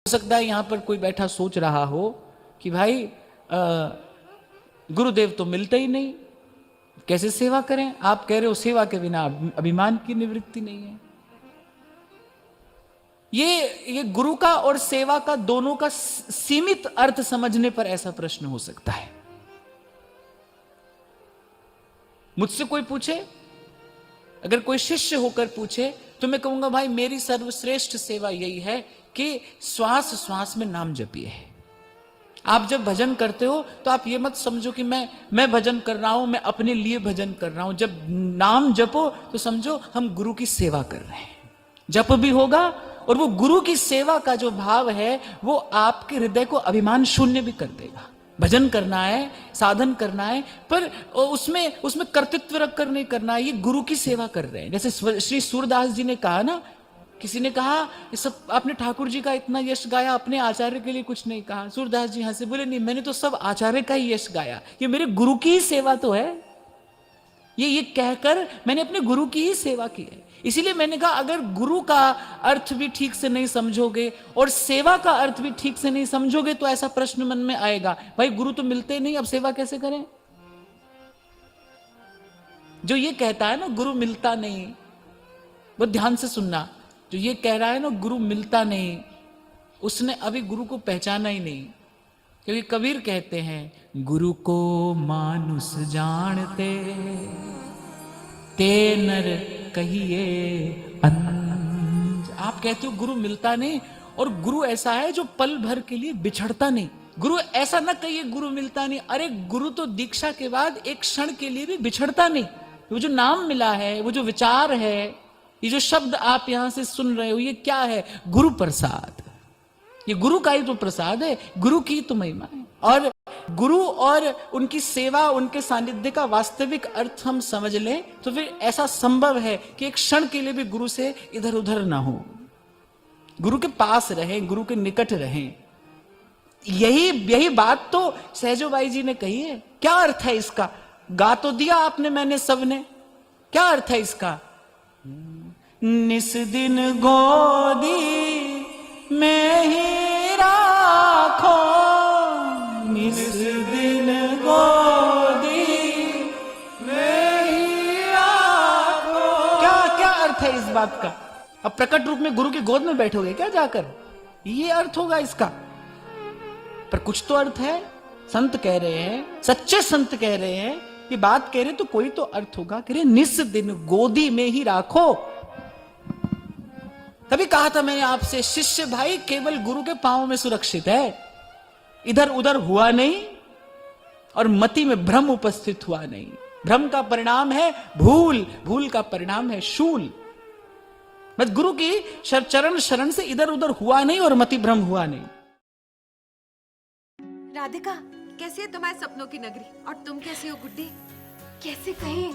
हो सकता है यहां पर कोई बैठा सोच रहा हो कि भाई गुरुदेव तो मिलते ही नहीं, कैसे सेवा करें। आप कह रहे हो सेवा के बिना अभिमान की निवृत्ति नहीं है। ये गुरु का और सेवा का दोनों का सीमित अर्थ समझने पर ऐसा प्रश्न हो सकता है। मुझसे कोई पूछे, अगर कोई शिष्य होकर पूछे तो मैं कहूंगा भाई मेरी सर्वश्रेष्ठ सेवा यही है कि श्वास श्वास में नाम जपिए। आप जब भजन करते हो तो आप ये मत समझो कि मैं भजन कर रहा हूं, मैं अपने लिए भजन कर रहा हूं। जब नाम जपो तो समझो हम गुरु की सेवा कर रहे हैं। जप भी होगा और वो गुरु की सेवा का जो भाव है वो आपके हृदय को अभिमान शून्य भी कर देगा। भजन करना है, साधन करना है, पर उसमें कर्तृत्व रख कर नहीं करना है। ये गुरु की सेवा कर रहे हैं। जैसे श्री सूरदास जी ने कहा ना, किसी ने कहा ये सब आपने ठाकुर जी का इतना यश गाया, अपने आचार्य के लिए कुछ नहीं कहा। सूरदास जी हंसे बोले नहीं, मैंने तो सब आचार्य का ही यश गाया, ये मेरे गुरु की ही सेवा तो है। ये कहकर मैंने अपने गुरु की ही सेवा की है। इसीलिए मैंने कहा अगर गुरु का अर्थ भी ठीक से नहीं समझोगे और सेवा का अर्थ भी ठीक से नहीं समझोगे तो ऐसा प्रश्न मन में आएगा, भाई गुरु तो मिलते नहीं, अब सेवा कैसे करें। जो ये कहता है ना गुरु मिलता नहीं, वो ध्यान से सुनना, जो ये कह रहा है ना गुरु मिलता नहीं, उसने अभी गुरु को पहचाना ही नहीं। क्योंकि कबीर कहते हैं गुरु को मानुष जानते ते नर कहिए अंज। आप कहते हो गुरु मिलता नहीं, और गुरु ऐसा है जो पल भर के लिए बिछड़ता नहीं। गुरु ऐसा ना कहिए गुरु मिलता नहीं, अरे गुरु तो दीक्षा के बाद एक क्षण के लिए भी बिछड़ता नहीं। वो जो नाम मिला है, वो जो विचार है, ये जो शब्द आप यहां से सुन रहे हो, ये क्या है? गुरु प्रसाद। ये गुरु का ही तो प्रसाद है, गुरु की तो महिमा है। और गुरु और उनकी सेवा, उनके सानिध्य का वास्तविक अर्थ हम समझ लें तो फिर ऐसा संभव है कि एक क्षण के लिए भी गुरु से इधर उधर ना हो, गुरु के पास रहें, गुरु के निकट रहें। यही बात तो सहजोबाई जी ने कही है। क्या अर्थ है इसका? गा तो दिया आपने, मैंने, सबने। क्या अर्थ है इसका? निस दिन गोदी में ही राखो, निस दिन गोदी में ही राखो। क्या अर्थ है इस बात का? अब प्रकट रूप में गुरु की गोद में बैठोगे क्या जाकर? ये अर्थ होगा इसका। पर कुछ तो अर्थ है। संत कह रहे हैं, सच्चे संत कह रहे हैं, ये बात कह रहे तो कोई तो अर्थ होगा। कह रहे निस दिन गोदी में ही राखो। तभी कहा था मैंने आपसे, शिष्य भाई केवल गुरु के पांव में सुरक्षित है, इधर उधर हुआ नहीं और मति में भ्रम उपस्थित हुआ नहीं। भ्रम का परिणाम है भूल, भूल का परिणाम है शूल। बस गुरु की चरण शरण से इधर उधर हुआ नहीं और मति भ्रम हुआ नहीं। राधिका, कैसी है तुम्हारे सपनों की नगरी? और तुम कैसी हो गुड्डी? कैसे कहें?